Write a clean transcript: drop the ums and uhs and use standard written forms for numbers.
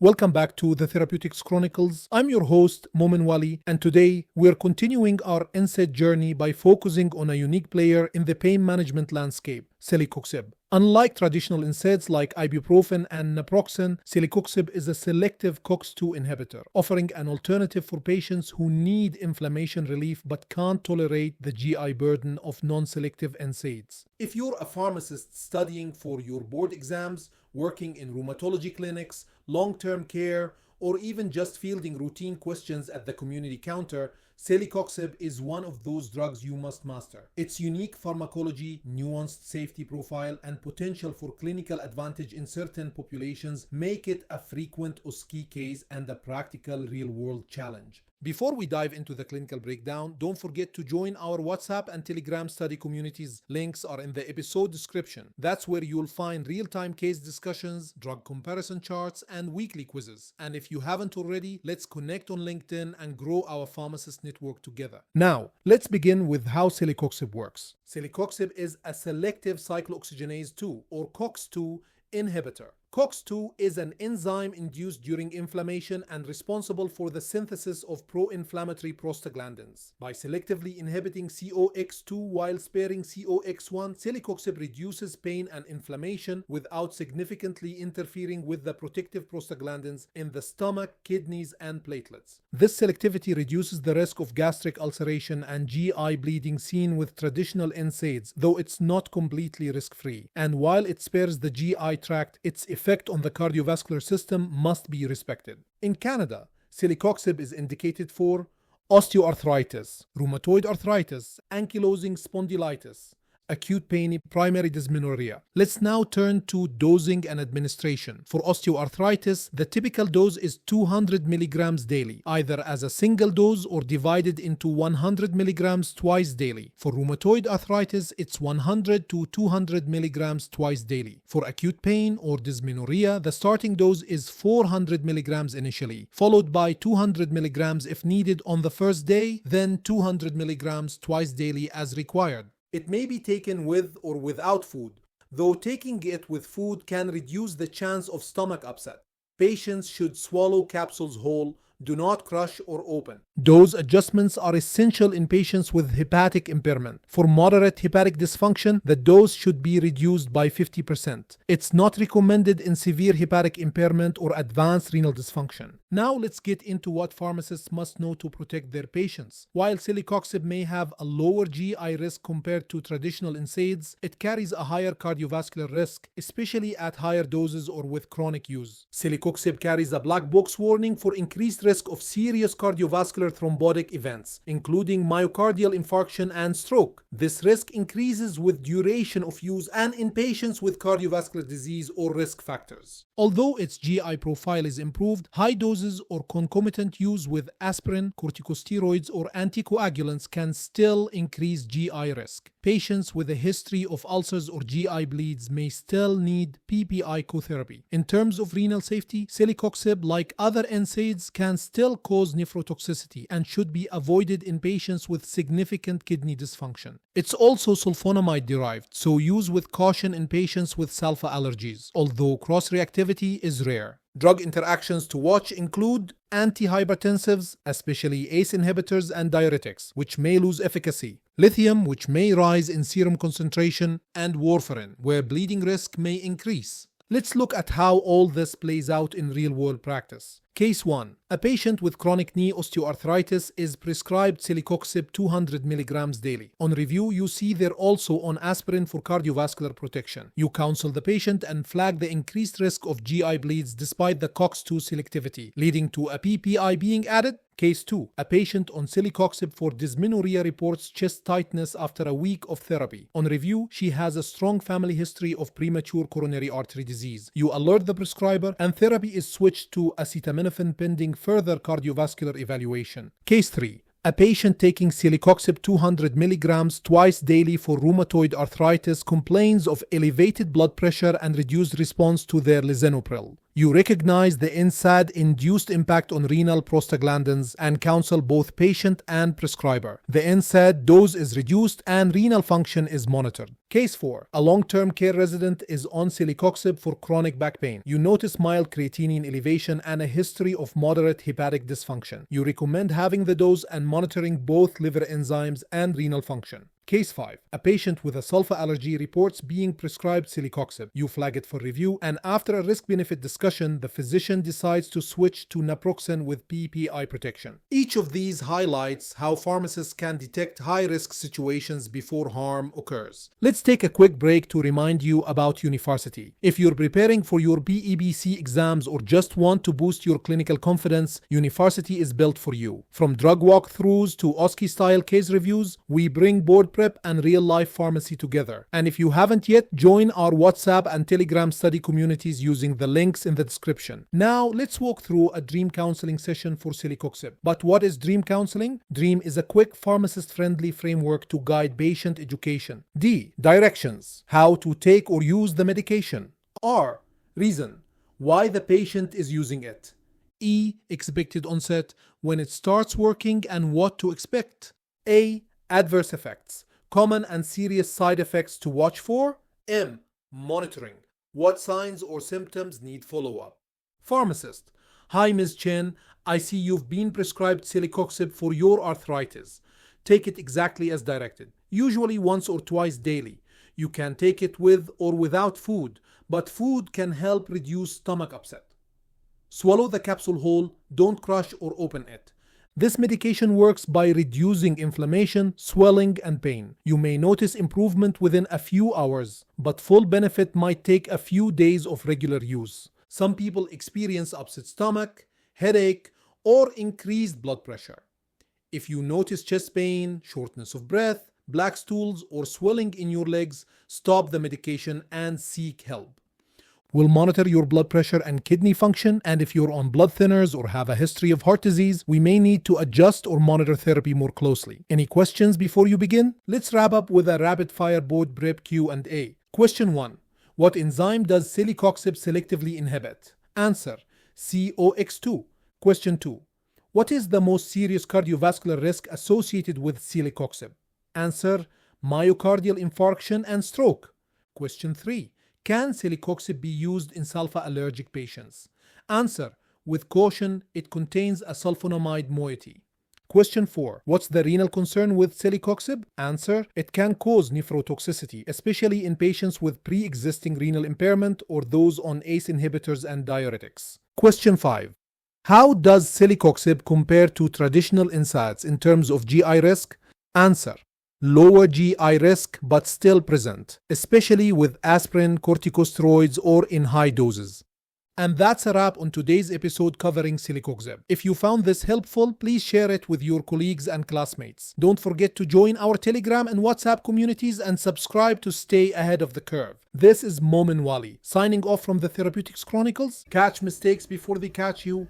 Welcome back to the Therapeutics Chronicles. I'm your host, Momin Wali, and today we're continuing our NSAID journey by focusing on a unique player in the pain management landscape, Celecoxib. Unlike traditional NSAIDs like ibuprofen and naproxen, Celecoxib is a selective COX-2 inhibitor, offering an alternative for patients who need inflammation relief but can't tolerate the GI burden of non-selective NSAIDs. If you're a pharmacist studying for your board exams, working in rheumatology clinics, long-term care, or even just fielding routine questions at the community counter, Celecoxib is one of those drugs you must master. Its unique pharmacology, nuanced safety profile, and potential for clinical advantage in certain populations make it a frequent OSCE case and a practical real-world challenge. Before we dive into the clinical breakdown, don't forget to join our WhatsApp and Telegram study communities. Links are in the episode description. That's where you'll find real-time case discussions, drug comparison charts, and weekly quizzes. And if you haven't already, let's connect on LinkedIn and grow our pharmacist network together. Now, let's begin with how Celecoxib works. Celecoxib is a selective cyclooxygenase 2 or COX-2 inhibitor. COX-2 is an enzyme induced during inflammation and responsible for the synthesis of pro-inflammatory prostaglandins. By selectively inhibiting COX-2 while sparing COX-1, Celecoxib reduces pain and inflammation without significantly interfering with the protective prostaglandins in the stomach, kidneys, and platelets. This selectivity reduces the risk of gastric ulceration and GI bleeding seen with traditional NSAIDs, though it's not completely risk-free. And while it spares the GI tract, its effect on the cardiovascular system must be respected. In Canada, Celecoxib is indicated for osteoarthritis, rheumatoid arthritis, ankylosing spondylitis, acute pain, primary dysmenorrhea. Let's now turn to dosing and administration. For osteoarthritis, the typical dose is 200 milligrams daily, either as a single dose or divided into 100 milligrams twice daily. For rheumatoid arthritis, it's 100 to 200 milligrams twice daily. For acute pain or dysmenorrhea, the starting dose is 400 milligrams initially, followed by 200 milligrams if needed on the first day, then 200 milligrams twice daily as required. It may be taken with or without food, though taking it with food can reduce the chance of stomach upset. Patients should swallow capsules whole, do not crush or open. Dose adjustments are essential in patients with hepatic impairment. For moderate hepatic dysfunction, the dose should be reduced by 50%. It's not recommended in severe hepatic impairment or advanced renal dysfunction. Now let's get into what pharmacists must know to protect their patients. While Celecoxib may have a lower GI risk compared to traditional NSAIDs, it carries a higher cardiovascular risk, especially at higher doses or with chronic use. Celecoxib carries a black box warning for increased risk of serious cardiovascular thrombotic events, including myocardial infarction and stroke. This risk increases with duration of use and in patients with cardiovascular disease or risk factors. Although its GI profile is improved, high doses or concomitant use with aspirin, corticosteroids, or anticoagulants can still increase GI risk. Patients with a history of ulcers or GI bleeds may still need PPI co-therapy. In terms of renal safety, Celecoxib, like other NSAIDs, can still cause nephrotoxicity and should be avoided in patients with significant kidney dysfunction. It's also sulfonamide derived, so use with caution in patients with sulfa allergies, although cross-reactivity is rare. Drug interactions to watch include antihypertensives, especially ACE inhibitors and diuretics, which may lose efficacy, lithium, which may rise in serum concentration, and warfarin, where bleeding risk may increase. Let's look at how all this plays out in real-world practice. Case 1. A patient with chronic knee osteoarthritis is prescribed Celecoxib 200 milligrams daily. On review, you see they're also on aspirin for cardiovascular protection. You counsel the patient and flag the increased risk of GI bleeds despite the COX-2 selectivity, leading to a PPI being added. Case 2. A patient on Celecoxib for dysmenorrhea reports chest tightness after a week of therapy. On review, she has a strong family history of premature coronary artery disease. You alert the prescriber and therapy is switched to acetaminophen pending further cardiovascular evaluation. Case 3. A patient taking Celecoxib 200 milligrams twice daily for rheumatoid arthritis complains of elevated blood pressure and reduced response to their lisinopril. You recognize the NSAID-induced impact on renal prostaglandins and counsel both patient and prescriber. The NSAID dose is reduced and renal function is monitored. Case 4. A long-term care resident is on Celecoxib for chronic back pain. You notice mild creatinine elevation and a history of moderate hepatic dysfunction. You recommend having the dose and monitoring both liver enzymes and renal function. Case 5. A patient with a sulfa allergy reports being prescribed Celecoxib. You flag it for review, and after a risk-benefit discussion, the physician decides to switch to naproxen with PPI protection. Each of these highlights how pharmacists can detect high-risk situations before harm occurs. Let's take a quick break to remind you about University. If you're preparing for your BEBC exams or just want to boost your clinical confidence, University is built for you. From drug walkthroughs to OSCE-style case reviews, we bring board prep and real-life pharmacy together. And if you haven't yet, join our WhatsApp and Telegram study communities using the links in the description. Now, let's walk through a dream counseling session for Celecoxib. But what is dream counseling? Dream is a quick pharmacist-friendly framework to guide patient education. D. Directions. How to take or use the medication. R. Reason. Why the patient is using it. E. Expected onset. When it starts working and what to expect. A. Adverse effects. Common and serious side effects to watch for. M. Monitoring. What signs or symptoms need follow-up. Pharmacist. Hi Ms. Chen, I see you've been prescribed Celecoxib for your arthritis. Take it exactly as directed, usually once or twice daily. You can take it with or without food, but food can help reduce stomach upset. Swallow the capsule whole, don't crush or open it. This medication works by reducing inflammation, swelling, and pain. You may notice improvement within a few hours, but full benefit might take a few days of regular use. Some people experience upset stomach, headache, or increased blood pressure. If you notice chest pain, shortness of breath, black stools, or swelling in your legs, stop the medication and seek help. We'll monitor your blood pressure and kidney function, and if you're on blood thinners or have a history of heart disease, we may need to adjust or monitor therapy more closely. Any questions before you begin? Let's wrap up with a rapid-fire board prep Q&A. Question 1. What enzyme does Celecoxib selectively inhibit? Answer: COX-2. Question 2. What is the most serious cardiovascular risk associated with Celecoxib? Answer: myocardial infarction and stroke. Question 3. Can Celecoxib be used in sulfa allergic patients? Answer: with caution, it contains a sulfonamide moiety. Question 4. What's the renal concern with Celecoxib? Answer: it can cause nephrotoxicity, especially in patients with pre-existing renal impairment or those on ACE inhibitors and diuretics. Question 5. How does Celecoxib compare to traditional NSAIDs in terms of GI risk? Answer: lower GI risk but still present, especially with aspirin, corticosteroids, or in high doses. And that's a wrap on today's episode covering Celecoxib. If you found this helpful, please share it with your colleagues and classmates. Don't forget to join our Telegram and WhatsApp communities and subscribe to stay ahead of the curve. This is Momin Wali, signing off from the Therapeutics Chronicles. Catch mistakes before they catch you.